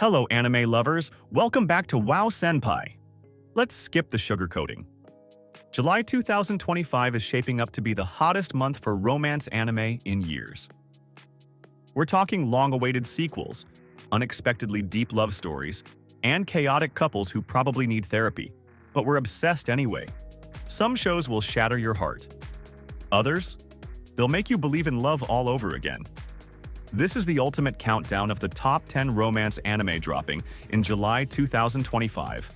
Hello anime lovers, welcome back to WoW Senpai. Let's skip the sugarcoating. July 2025 is shaping up to be the hottest month for romance anime in years. We're talking long-awaited sequels, unexpectedly deep love stories, and chaotic couples who probably need therapy, but we're obsessed anyway. Some shows will shatter your heart. Others? They'll make you believe in love all over again. This is the ultimate countdown of the top 10 romance anime dropping in July 2025.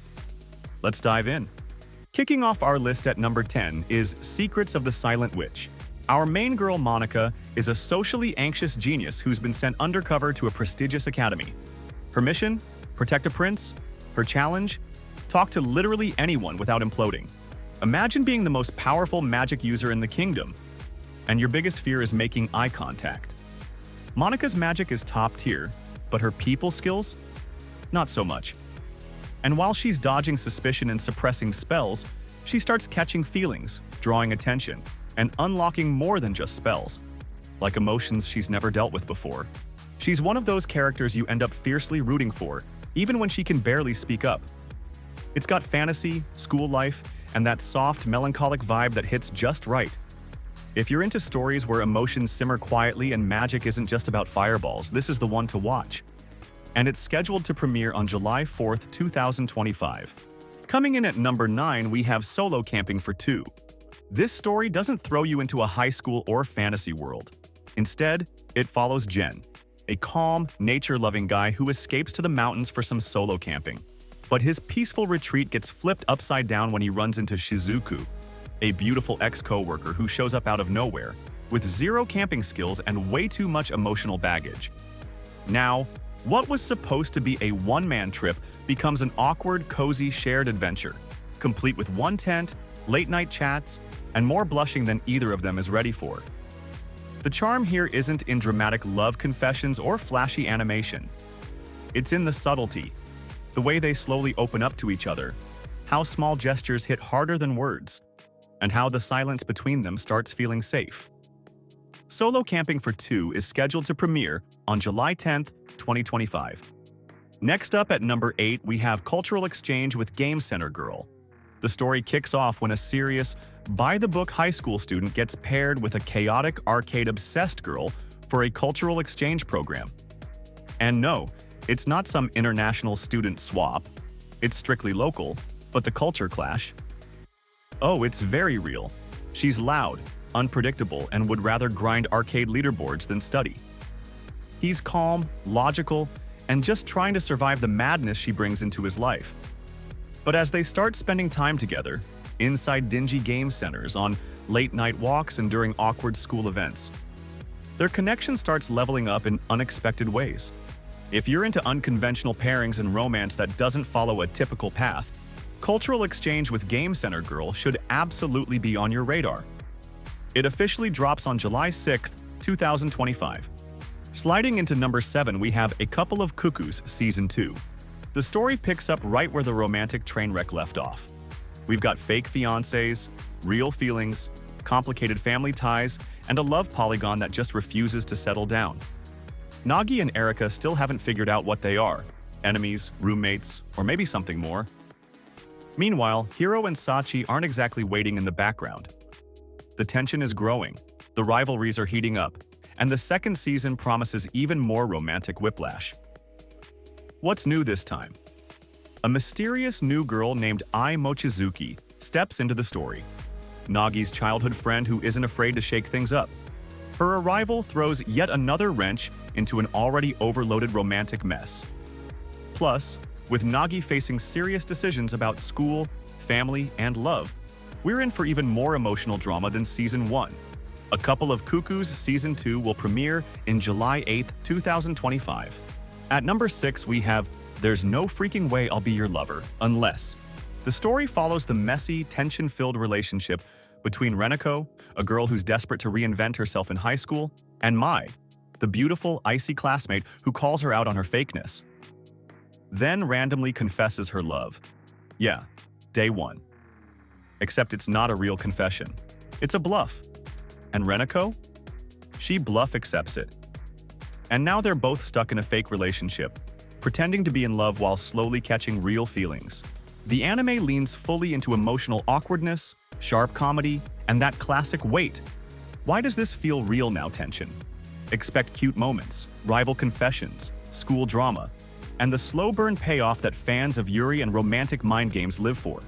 Let's dive in. Kicking off our list at number 10 is Secrets of the Silent Witch. Our main girl, Monica, is a socially anxious genius who's been sent undercover to a prestigious academy. Her mission? Protect a prince? Her challenge? Talk to literally anyone without imploding. Imagine being the most powerful magic user in the kingdom, and your biggest fear is making eye contact. Monica's magic is top tier, but her people skills? Not so much. And while she's dodging suspicion and suppressing spells, she starts catching feelings, drawing attention, and unlocking more than just spells, like emotions she's never dealt with before. She's one of those characters you end up fiercely rooting for, even when she can barely speak up. It's got fantasy, school life, and that soft, melancholic vibe that hits just right. If you're into stories where emotions simmer quietly and magic isn't just about fireballs, this is the one to watch. And it's scheduled to premiere on July 4th, 2025. Coming in at number 9, we have Solo Camping for Two. This story doesn't throw you into a high school or fantasy world. Instead, it follows Jen, a calm, nature-loving guy who escapes to the mountains for some solo camping. But his peaceful retreat gets flipped upside down when he runs into Shizuku, a beautiful ex-coworker who shows up out of nowhere, with zero camping skills and way too much emotional baggage. Now, what was supposed to be a one-man trip becomes an awkward, cozy, shared adventure, complete with one tent, late-night chats, and more blushing than either of them is ready for. The charm here isn't in dramatic love confessions or flashy animation. It's in the subtlety, the way they slowly open up to each other, how small gestures hit harder than words, and how the silence between them starts feeling safe. Solo Camping for Two is scheduled to premiere on July 10th, 2025. Next up at number 8, we have Cultural Exchange with Game Center Girl. The story kicks off when a serious, by-the-book high school student gets paired with a chaotic, arcade-obsessed girl for a cultural exchange program. And no, it's not some international student swap. It's strictly local, but the culture clash? Oh, it's very real. She's loud, unpredictable, and would rather grind arcade leaderboards than study. He's calm, logical, and just trying to survive the madness she brings into his life. But as they start spending time together, inside dingy game centers, on late-night walks, and during awkward school events, their connection starts leveling up in unexpected ways. If you're into unconventional pairings and romance that doesn't follow a typical path, Cultural Exchange with Game Center Girl should absolutely be on your radar. It officially drops on July 6th, 2025. Sliding into number 7, we have A Couple of Cuckoos Season 2. The story picks up right where the romantic train wreck left off. We've got fake fiancés, real feelings, complicated family ties, and a love polygon that just refuses to settle down. Nagi and Erika still haven't figured out what they are: enemies, roommates, or maybe something more. Meanwhile, Hiro and Sachi aren't exactly waiting in the background. The tension is growing, the rivalries are heating up, and the second season promises even more romantic whiplash. What's new this time? A mysterious new girl named Ai Mochizuki steps into the story, Nagi's childhood friend who isn't afraid to shake things up. Her arrival throws yet another wrench into an already overloaded romantic mess. Plus, with Nagi facing serious decisions about school, family, and love, we're in for even more emotional drama than Season 1. A Couple of Cuckoos Season 2 will premiere in July 8th, 2025. At number 6, we have There's No Freaking Way I'll Be Your Lover Unless. The story follows the messy, tension-filled relationship between Renako, a girl who's desperate to reinvent herself in high school, and Mai, the beautiful, icy classmate who calls her out on her fakeness. Then randomly confesses her love. Yeah, day one. Except it's not a real confession. It's a bluff. And Renako? She bluff accepts it. And now they're both stuck in a fake relationship, pretending to be in love while slowly catching real feelings. The anime leans fully into emotional awkwardness, sharp comedy, and that classic "wait, why does this feel real now" tension. Expect cute moments, rival confessions, school drama, and the slow burn payoff that fans of Yuri and romantic mind games live for.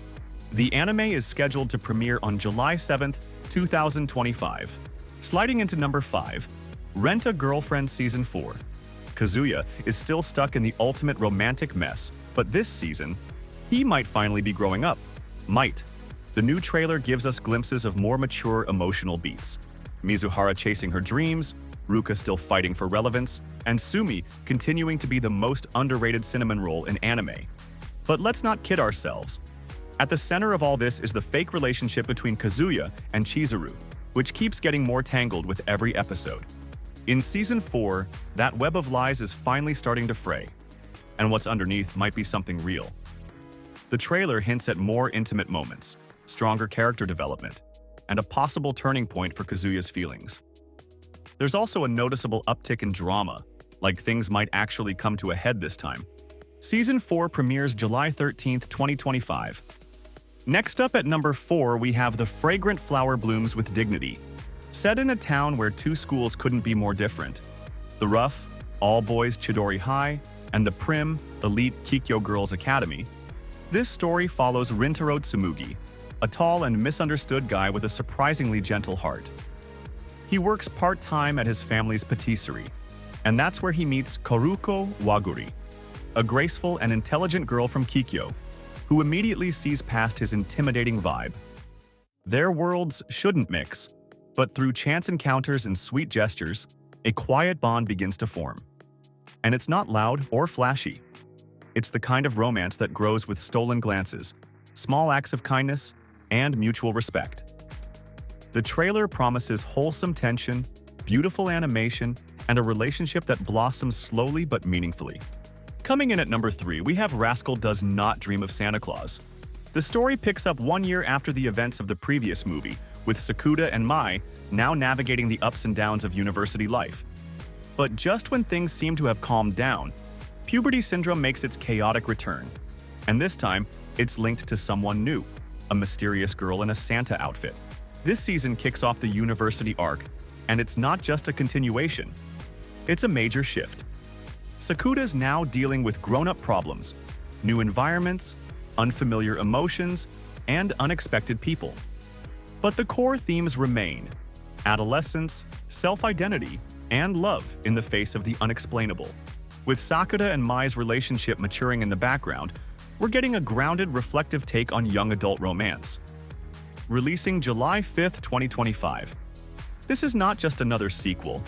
The anime is scheduled to premiere on July 7th, 2025. Sliding into number 5, Rent a Girlfriend Season 4. Kazuya is still stuck in the ultimate romantic mess, but this season, he might finally be growing up. Might. The new trailer gives us glimpses of more mature emotional beats. Mizuhara chasing her dreams, Ruka still fighting for relevance, and Sumi continuing to be the most underrated cinnamon roll in anime. But let's not kid ourselves. At the center of all this is the fake relationship between Kazuya and Chizuru, which keeps getting more tangled with every episode. In Season 4, that web of lies is finally starting to fray, and what's underneath might be something real. The trailer hints at more intimate moments, stronger character development, and a possible turning point for Kazuya's feelings. There's also a noticeable uptick in drama, like things might actually come to a head this time. Season 4 premieres July 13th, 2025. Next up at number 4, we have The Fragrant Flower Blooms with Dignity. Set in a town where two schools couldn't be more different. The rough, all-boys Chidori High, and the prim, elite Kikyo Girls Academy. This story follows Rintaro Tsumugi, a tall and misunderstood guy with a surprisingly gentle heart. He works part-time at his family's patisserie, and that's where he meets Koruko Waguri, a graceful and intelligent girl from Kikyo, who immediately sees past his intimidating vibe. Their worlds shouldn't mix, but through chance encounters and sweet gestures, a quiet bond begins to form. And it's not loud or flashy. It's the kind of romance that grows with stolen glances, small acts of kindness, and mutual respect. The trailer promises wholesome tension, beautiful animation, and a relationship that blossoms slowly but meaningfully. Coming in at number 3, we have Rascal Does Not Dream of Santa Claus. The story picks up 1 year after the events of the previous movie, with Sakuda and Mai now navigating the ups and downs of university life. But just when things seem to have calmed down, puberty syndrome makes its chaotic return. And this time, it's linked to someone new, a mysterious girl in a Santa outfit. This season kicks off the university arc, and it's not just a continuation. It's a major shift. Sakuda's now dealing with grown-up problems, new environments, unfamiliar emotions, and unexpected people. But the core themes remain: adolescence, self-identity, and love in the face of the unexplainable. With Sakuda and Mai's relationship maturing in the background, we're getting a grounded, reflective take on young adult romance. Releasing July 5th, 2025. This is not just another sequel.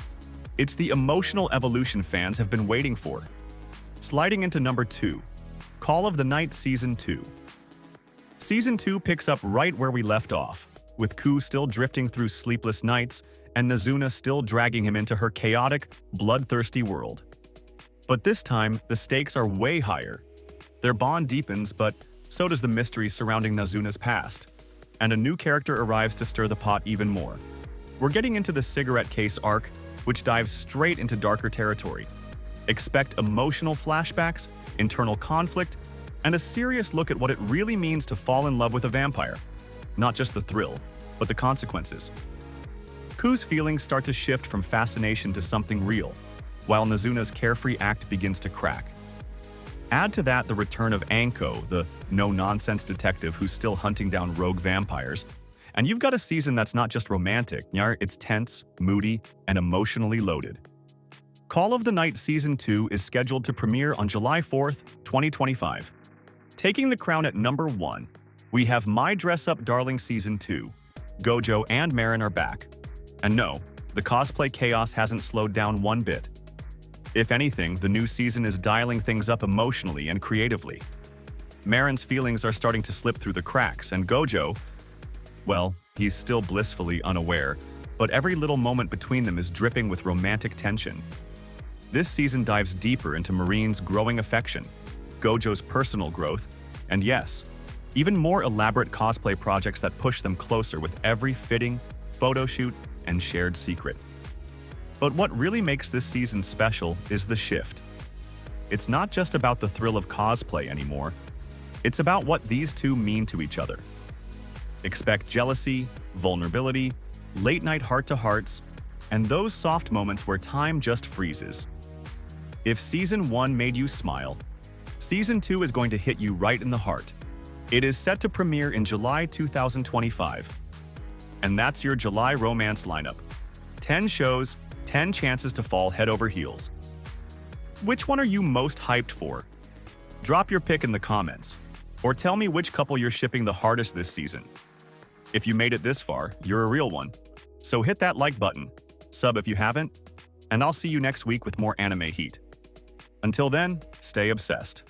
It's the emotional evolution fans have been waiting for. Sliding into number 2, Call of the Night Season 2. Season 2 picks up right where we left off, with Ku still drifting through sleepless nights and Nazuna still dragging him into her chaotic, bloodthirsty world. But this time, the stakes are way higher. Their bond deepens, but so does the mystery surrounding Nazuna's past, and a new character arrives to stir the pot even more. We're getting into the cigarette case arc, which dives straight into darker territory. Expect emotional flashbacks, internal conflict, and a serious look at what it really means to fall in love with a vampire. Not just the thrill, but the consequences. Ku's feelings start to shift from fascination to something real, while Nazuna's carefree act begins to crack. Add to that the return of Anko, the no-nonsense detective who's still hunting down rogue vampires, and you've got a season that's not just romantic, it's tense, moody, and emotionally loaded. Call of the Night Season 2 is scheduled to premiere on July 4th, 2025. Taking the crown at number 1, we have My Dress Up Darling Season 2. Gojo and Marin are back. And no, the cosplay chaos hasn't slowed down one bit. If anything, the new season is dialing things up emotionally and creatively. Marin's feelings are starting to slip through the cracks, and Gojo, well, he's still blissfully unaware, but every little moment between them is dripping with romantic tension. This season dives deeper into Marine's growing affection, Gojo's personal growth, and yes, even more elaborate cosplay projects that push them closer with every fitting, photo shoot, and shared secret. But what really makes this season special is the shift. It's not just about the thrill of cosplay anymore. It's about what these two mean to each other. Expect jealousy, vulnerability, late-night heart-to-hearts, and those soft moments where time just freezes. If Season 1 made you smile, Season 2 is going to hit you right in the heart. It is set to premiere in July 2025. And that's your July romance lineup. 10 shows, 10 chances to fall head over heels. Which one are you most hyped for? Drop your pick in the comments, or tell me which couple you're shipping the hardest this season. If you made it this far, you're a real one. So hit that like button, sub if you haven't, and I'll see you next week with more anime heat. Until then, stay obsessed.